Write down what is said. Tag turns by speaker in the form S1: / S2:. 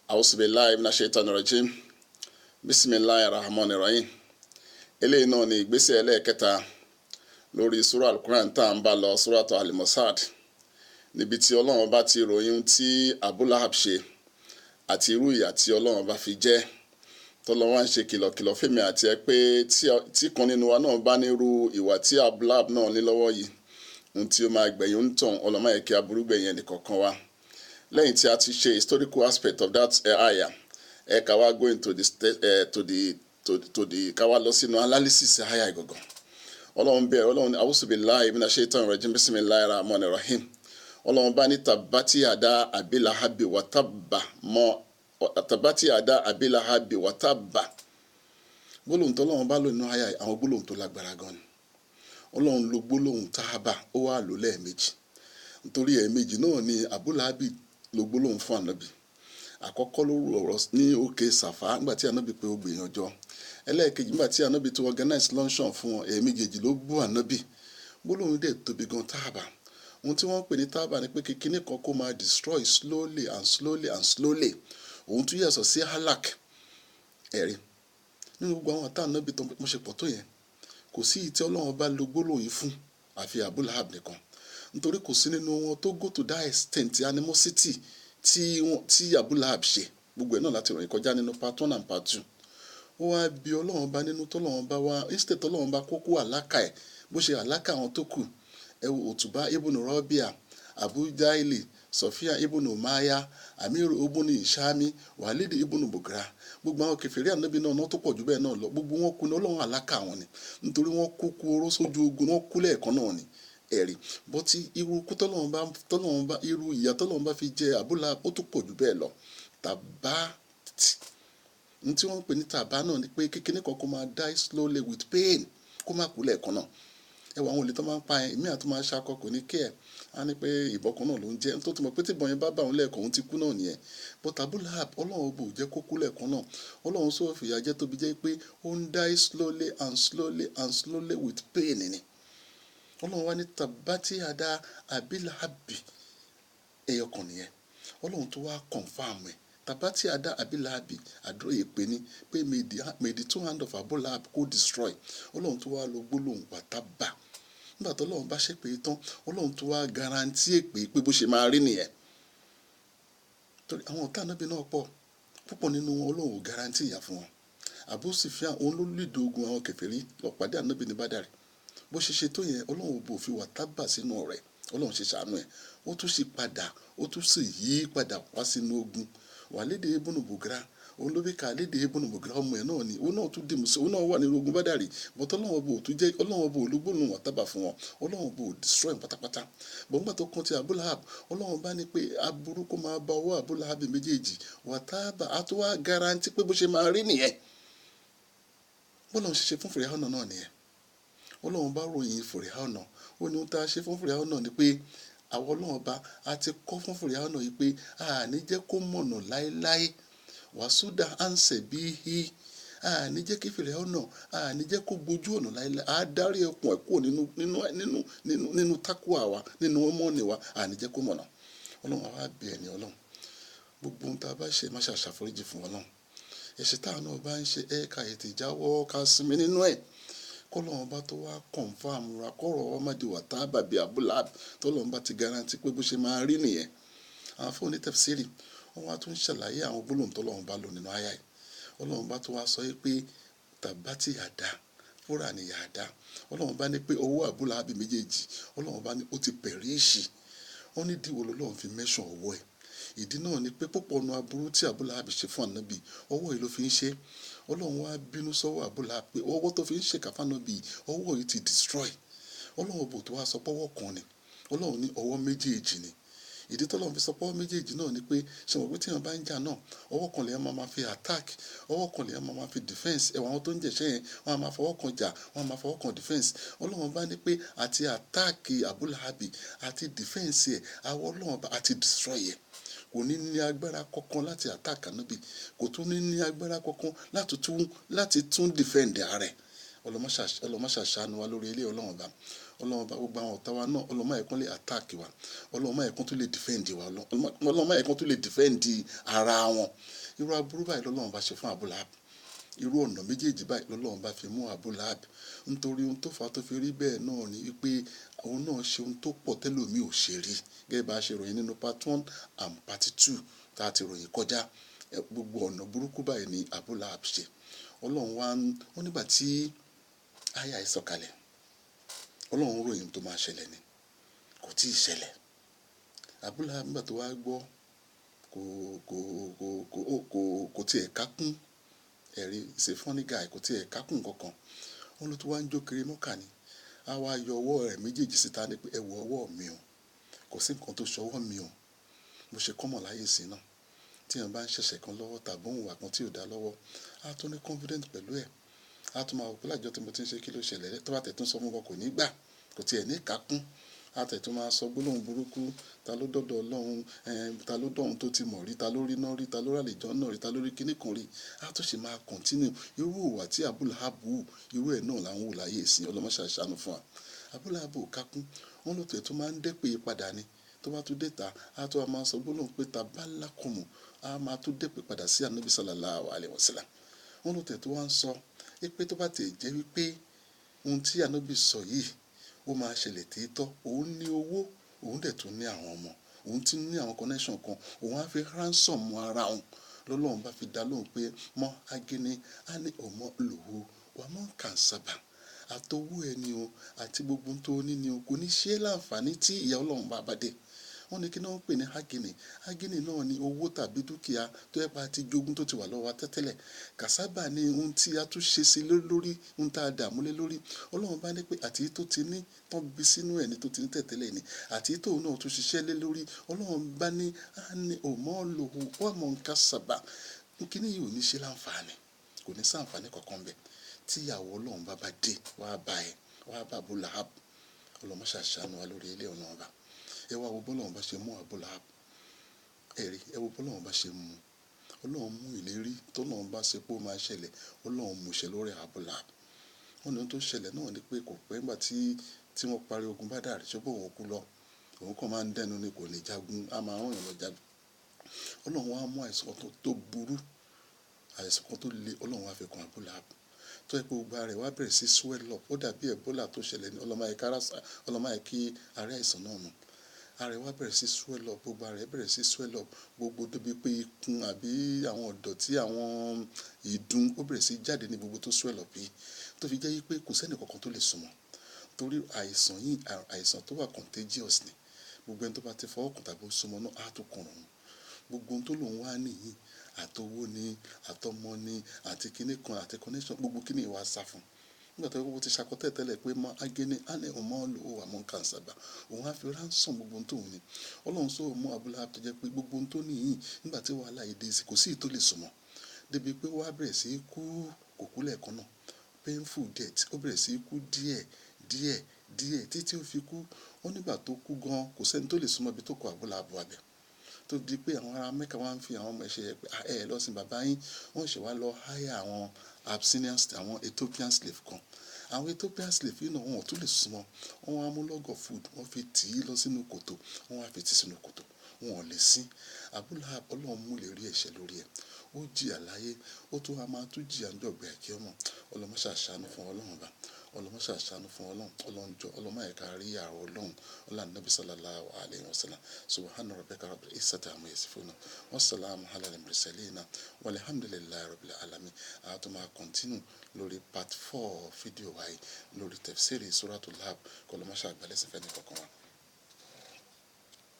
S1: Auzubillahi minash shaitanir rajim. Bismillahir rahmanir rahim. Eléyìí náà ni ìgbésẹ̀ ẹlẹ́ẹ̀kẹta lórí sura al-Quran tá à ń bá lọ suratu al-Masad, níbi tí Ọlọ́run bá ti ròyìn tí Abu Lahab ṣe àti irú ìyà tí Ọlọ́run bá fi jẹ́. tọ́lọ́ wá ń ṣe kìlọ̀kìlọ̀ fèmí àti ẹ pé tí kan nínú wa náà bá nírú ìwà tí Abu Lahab náà ní lọ́wọ́ yìí, ohun tí ó máa gbẹ̀yìn ń tàn ọlọ́mọ ẹ̀kí aburú gbẹ̀yìn ẹnìkọ̀ọ̀kan wa. Lẹ́yìn tí a ti ṣe historical aspect of that ayah, ká wá go into ká wá lọ sínú analysis ayah ìgangan. Ọlọ́run bẹ̀rẹ̀, Ọlọ́run ní a'udhu billahi minash shaitanir rajim, bismillahir rahmanir rahim. Ọlọ́run bá ní tabati yada abi lahabi wa tabba tabati yada abi lahabi wa tabba. Gbólóhùn tó Ọlọ́run bá lò nínú ayah àwọn gbólóhùn tó lágbára gan ni. Ọlọ́run lo gbólóhùn tábà, ó wá lò lẹ́ẹ̀mejì. Nítorí ẹ̀ẹ̀mejì náà ni Abu Lahabi lo gbólóhùn fún Ànábì. Àkọ́kọ́ ló ọ̀rọ̀ ní òkè Sàfà nígbà tí Ànábì pé ó gbìyànjọ. Ẹlẹ́ẹ̀kejì nígbà tí Ànábì tó organize luncheon fún wọn, ẹ̀ẹ̀mejì ló bú Ànábì. Gbólóhùn dẹ̀ tóbi gan tábà. Ohun tí wọ́n pè ní tábà ni pé kíkiní kan kó máa destroy slowly and slowly and slowly. Ohun tún yàtọ̀ sí halak. Ẹ̀rí. Nínú gbogbo àwọn àtà Ànábì tó mo ṣe pọ̀ tó yẹn, kò sí ìtẹ́ Ọlọ́run bá lo gbólóhùn yìí fún àfi Abu Lahab nìkan. Nítorí kò sí nínú wọn tó go to that extent animosity tí Abu Lahab ṣe. Gbogbo ẹ̀ náà láti ròyìn kọjá nínú part 1 and part 2. Ó wá bí Ọlọ́run bá nínú tọ́lọ́run bá wá, instead tọ́lọ́run bá kókó àlákà ẹ̀ bó ṣe àlákà àwọn tó kù. Ẹ wo Utba ibn Rabia, Abu Jaili, Sofia ibn Umayya, Amir ibn Ishami, Walid ibn Mughira. Gbogbo àwọn kèfèrí Ànábì náà tó pọ̀ jù bẹ́ẹ̀ náà lọ. Gbogbo wọn kú ní Ọlọ́run àlákà wọn ni. Nítorí wọ́n kúkú oró sójú ogun, wọ́n kú lẹ́ẹ̀kan náà ni. Ẹ̀rí. Bọ́tí irú ikú irú ìyà tọ́lọ́run bá fi jẹ Abu Lahab ó tó pọ̀ jù bẹ́ẹ̀ lọ. Ní tí wọ́n ń pè ní tàbá náà ni pé kékeré kan kó máa die slowly with pain, kó má kú lẹ́ẹ̀kan náà. Ẹwà àwọn olè tó máa ń pa ẹ̀, ìmí àti máa ṣakọ kò ní kí ẹ̀. A ní pé ìbọn kan náà ló ń jẹ́, tó ti mọ̀ pé tí ìbọn yẹn bá bá òun lẹ́ẹ̀kan òun ti kú náà nìyẹn. But Abu Lahab Ọlọ́run bò jẹ́ kó kú lẹ́ẹ̀kan náà. Ọlọ́run sọ fìyà jẹ tóbi jẹ́ pé ó ń die slowly and slowly and slowly with pain ni. Ọlọ́run wá ní tabati yada abi lahabi ẹyọkan nìyẹn. Ọlọ́run tó wá confirm ẹ̀. Tabati yada abi lahabi àdúrà èpè ni pé may the two hand of Abu Lahab kó destroy. Ọlọ́run tó wá lo gbólóhùn wàtábà. Nígbà tó Ọlọ́run bá ṣépè tán, Ọlọ́run tó wá guarantee èpè pé bó ṣe máa rí nìyẹn. Torí àwọn ọ̀tá Ànábì náà púpọ̀ nínú wọn Ọlọ́run ò guarantee ìyà fún wọn. Abu Sufyan òun ló lead ogun àwọn kèfèrí lọ pàdé Ànábì ní Bádàrì. Bó ṣe ṣe tó yẹn Ọlọ́run bò fi wàtábà sínú ọ̀rẹ́. Ọlọ́run ṣe ṣàánú ẹ̀. Ó tún ṣe padà, ó tún sì yí padà wá sínú ogun. Walid ibn Mughira, òun ló bí Khalid ibn Mughira ọmọ ẹ̀ náà ni. Òun náà tún dì mùsùlùmí, òun náà wà nínú ogun Bádàrì. But Ọlọ́run bò tún jẹ́, Ọlọ́run bò olúgbóhùn wàtábà fún wọn. Ọlọ́run bò destroy pátápátá. Bọ̀ nígbà tó kàn ti Abu Lahab, Ọlọ́run bá ní pé aburú kó máa bá ọwọ́ Abu Lahab méjèèjì. Wàtábà á tó wá guarantee pé bó ṣe máa rí nìyẹn. Bọ́lọ́run ṣe ṣe fún Fìràhánà náà nìyẹn. Ọlọ́run bá ròyìn Fìràhánà. Ó ní ohun tá a ṣe fún Fìràhánà ni pé àwọn Ọlọ́run bá a ti kọ́ fún Fìràhánà yìí pé a ní jẹ́ kó mọ̀nà láéláé. Wàsúdà ánsẹ̀ bí i a ní jẹ́ kí Fìràhánà a ní jẹ́ kó gbójú ọ̀nà láéláé. A dárí ẹkùn ẹ̀ kúrò nínú tákùwà wa, nínú mọ́ọ̀nì wa, a ní jẹ́ kó mọ̀nà. Ọlọ́run àwa bẹ̀ ẹ́ ní Ọlọ́run. Gbogbo ohun tá a bá ṣe má ṣàforíjì fún Ọlọ́run. Ẹ̀ṣẹ̀ táwọn náà bá ń ṣe ká ètè jáwọ́ ká sinmi nínú ẹ̀. Kọ́lọ́run bá tó wá confirm ra kọ́rọ̀ ọmọdé wàtábà bí Abu Lahab tọ́lọ́run bá ti guarantee pé bó ṣe máa rí nìyẹn. Àwọn fún ní tafsiri wọ́n wá tún ṣàlàyé àwọn gbólóhùn tọ́lọ́run bá lò nínú àyà yìí. Ọlọ́run bá tó wá sọ pé tabati yada fúra ni yada. Ọlọ́run bá ní pé ọwọ́ Abu Lahab méjèèjì, Ọlọ́run bá ní ó ti pẹ̀ríṣì. Wọ́n ní díwo lọ́lọ́run fi mẹ́ṣọ̀ ọwọ́ ẹ̀. Ìdí náà ni pé púpọ̀ nu aburú tí Abu Lahab ṣe fún Ànábì ọwọ́ yìí ló fi ń ṣe. Ọlọ́run wá bínú sọ́wọ́ Abu Lahab pé ọwọ́ tó fi ń ṣe kàfá Ànábì ọwọ́ yìí ti destroy. Ọlọ́run bò tó wá sọ pọ́wọ́ kan ni. Ọlọ́run ní ọwọ́ méjèèjì ni. Ìdí tọ́lọ́run fi sọ pọ́wọ́ méjèèjì náà ni pé ṣe mọ̀ pé tí wọ́n bá ń jà náà ọwọ́ kan lèyàn máa fi attack, ọwọ́ kan lèyàn máa fi defense. Ẹ̀wọ̀n àwọn tó ń jẹ̀ṣẹ́ yẹn wọ́n á máa fọwọ́ kan jà, wọ́n á máa fọwọ́ kan defense. Ọlọ́run bá ní pé àti attack Abu Lahab àti defense ẹ̀ àwọn Ọlọ́run bá àti destroy ẹ̀. Kò ní ní agbára kankan láti attack Ànábì, kò tún ní agbára kankan láti tún defend ààrẹ. ọlọ́mọṣà ṣàánú wa lórí ilé ọlọ́run ọba gbogbo àwọn ọ̀tá wa náà ọlọ́mọ ẹ̀kún lè attack wa ọlọ́mọ ẹ̀kún tó lè defend wa ọlọ́mọ ẹ̀kún tó lè defend ara wọn irú aburú báyìí lọ́lọ́run bá ṣe fún Abu Lahab irú ọ̀nà méjèèjì báyìí lọ́lọ́run bá fi mú Abu Lahab nítorí ohun tó fà á tó fi rí bẹ́ẹ̀ náà ni wípé òun náà ṣe ohun tó pọ̀ tẹ́lòmíì ò ṣe rí gẹ́gẹ́ bá a ṣe ròyìn nínú part 1 and part 2 tá a ti ròyìn kọjá gbogbo ọ̀nà burúkú báyìí ni Abu Lahab ṣe ọlọ́run wá ó nígbà tí àyà ìsọ̀kalẹ̀ ọlọ́run ròyìn tó máa ṣẹlẹ̀ ni kò tí ì ṣẹlẹ̀ Abu Lahab nígbà tó wá gbọ́ kò tiẹ̀ kákún ẹ̀rí ṣe funny guy kò tiẹ̀ kákún kankan wọn ló tún wá ń jó kiri mọ́kà ni a wá yọ ọwọ́ rẹ̀ méjèèjì síta ní pé ẹ wo ọwọ́ mi o kò sí nǹkan tó ṣọwọ́ mi o mo ṣe kọ́mọ̀ láyé sí náà tí èèyàn bá ń ṣẹ̀ṣẹ̀ kan lọ́wọ́ tàbí òun wà kan tí ò dá lọ́wọ́ a tún ní confident pẹ̀lú ẹ̀ a tún máa wò pé lájọ tí mo ti ń ṣe kí ló ṣẹlẹ̀ tó bá tẹ̀ tún sọ fún wọn kò ní gbà kò tiẹ̀ ní kákún a tẹ̀ tún máa sọ gbólóhùn burúkú ta ló dọ́dọ̀ ọlọ́run ta ló dọ̀hún tó ti mọ̀ rí ta ló rí náà rí ta ló ràlejò náà rí ta ló rí kíní kan rí a tún ṣe máa continue irú ìwà tí Abu Lahab wù irú ẹ̀ náà làwọn wò láyé ìsìn ọlọ́mọṣà ṣàánú fún wa Abu Lahab ò kákún wọn ló tẹ̀ tún máa ń dẹ́pẹ̀ padà ni tó bá tún dé ta a tún máa sọ gbólóhùn pé tabalakumu a máa tún dẹ́pẹ̀ padà sí Ànábì sallallahu alaihi wasallam wọn ló tẹ̀ tó wá ń sọ pé tó bá tẹ̀ jẹ́ wípé ohun tí Ànábì sọ yìí ó máa ṣẹlẹ̀ tètọ́ òun ní owó òun dẹ̀ tún ní àwọn ọmọ òun ti ní àwọn connection kan òun á fi ransom ara òun lọ́lọ́run bá fi dá lóhùn pé mọ́ agíní á ní ọmọ lòwò wà mọ́ kàn sábà àtọwọ́ ẹni o àti gbogbo tó ní ni o kò ní ṣe é láǹfààní tí ìyà ọlọ́run bá dé wọ́n ní kí náà ń pè ní agini náà ni owó tàbí dúkìá tó yẹ pa ti jogún tó ti wà lọ́wọ́ tẹ́tẹ́lẹ̀ kàsábà ní ohun tí a tún ṣe sí lórí ohun tá a dààmú lé lórí ọlọ́run bá ní pé àti tó ti ní tán bí sínú ẹ̀ ní tó ti ní tẹ̀tẹ́lẹ̀ ni àti tó náà tún ṣiṣẹ́ lé lórí ọlọ́run bá ní á ní òmọ́ lòhù ọmọ nǹkan sábà kíní yìí ò ní ṣe láǹfààní kò ní sáǹfààní kankan bẹ̀ tí ìyàwó ọlọ́run bá dé wàá bá Abu Lahab ọlọ́mọṣàṣàánú wa lórí ilé ọ̀nà ọba ẹ wá wo bọ́lọ́run bá ṣe mú Abu Lahab ẹ̀rí ẹ wo bọ́lọ́run bá ṣe mú ọlọ́run mú ìlérí tọ́lọ́run bá ṣe pé ó máa ṣẹlẹ̀ ọlọ́run mú ṣẹ lórí Abu Lahab wọn ní ohun tó ṣẹlẹ̀ náà ni pé kò pẹ́ nígbà tí wọ́n parí ogun Badar ṣọ́bọ̀ òun kú lọ òun kàn máa ń dẹnu ni kò ní jagun a máa rán yàn lọ jagun ọlọ́run wá mú àìsàn kan tó burú àìsàn kan tó le ọlọ́run wá fi kan Abu Lahab tó yẹ pé gbogbo rẹ̀ wá bẹ̀rẹ̀ sí swell up ó dàbí Ebola tó ṣẹlẹ̀ ní ọlọ́mọ kí àárẹ̀ àìsàn náà nù ààrẹ wa bẹ̀rẹ̀ sí swell up gbogbo ààrẹ bẹ̀rẹ̀ sí swell up gbogbo débi pé ikùn àbí àwọn ìdọ̀tí àwọn ìdun ó bẹ̀rẹ̀ sí jáde ní gbogbo tó swell up yìí tó fi jẹ́ pé kò sẹ́ni kankan tó lè súnmọ́ torí àìsàn yìí àìsàn tó wà contagious ni gbogbo ẹni tó bá ti fọwọ́ kàn tàbí ó súnmọ́ náà á tó kàn òun gbogbo ohun tó lòun wá nìyí àtowó ni àtọmọ ni àti kíní kan àti connection gbogbo kíní ìwà sá fún nígbà tó gbogbo ti ṣàkọtẹ́ tẹ́lẹ̀ pé mọ agéni ánì ọmọ olùwò àmọ́ nǹkan ṣàgbà òun á fi ransom gbogbo ohun tóun ni ọlọ́run sọ mú Abu Lahab tó jẹ́ pé gbogbo ohun tó níyì nígbà tí wàhálà yìí dé sí kò sí ìtò lè súnmọ́ débi pé wàá bẹ̀rẹ̀ sí kú kò kú lẹ́ẹ̀kan náà painful death ó bẹ̀rẹ̀ sí kú díẹ̀ títí ó fi kú ó nígbà tó kú gan kò sẹ́ni tó lè súnmọ́ ibi tó kọ Abu Lahab abẹ tó di pé àwọn ará Mẹ́kà wá ń fi àwọn ọmọ ẹ̀ṣẹ̀ pé ẹ lọ sin bàbá yín wọ́n ṣe wá lọ háyà àwọn Abyssinian àwọn Ethiopian slave kan àwọn Ethiopian slave yìí náà wọn ò tún lè súnmọ́ wọn wá mú log of food wọ́n fi tì í lọ sínú kòtò wọ́n wá fi tì sínú kòtò wọn ò lè sin Abu Lahab ọlọ́run mú lè rí ẹ̀ṣẹ̀ lórí ẹ̀ ó jìyà láyé ó tún wá máa tún jìyà ń jọ̀gbẹ́ kí ọmọ ọlọ́mọṣàṣàánú fún ọlọ́run bá ọlọ́mọṣàṣàánú fún ọlọ́njọ́ ọlọ́mọ ẹ̀ka rí àrò ọlọ́run ọlọ́run Nabi sallallahu alayhi wa sallam subhana rabbika rabbil izzati amma yasifuna wassalamu ala al-mursalina walhamdulillahi rabbil alamin a tún máa continue lórí part 4 fídíò wáyé lórí tafsiri suratul Lahab kọlọmọṣà àgbàlẹ́sẹ̀fẹ́ ní kọ̀ọ̀kan wa.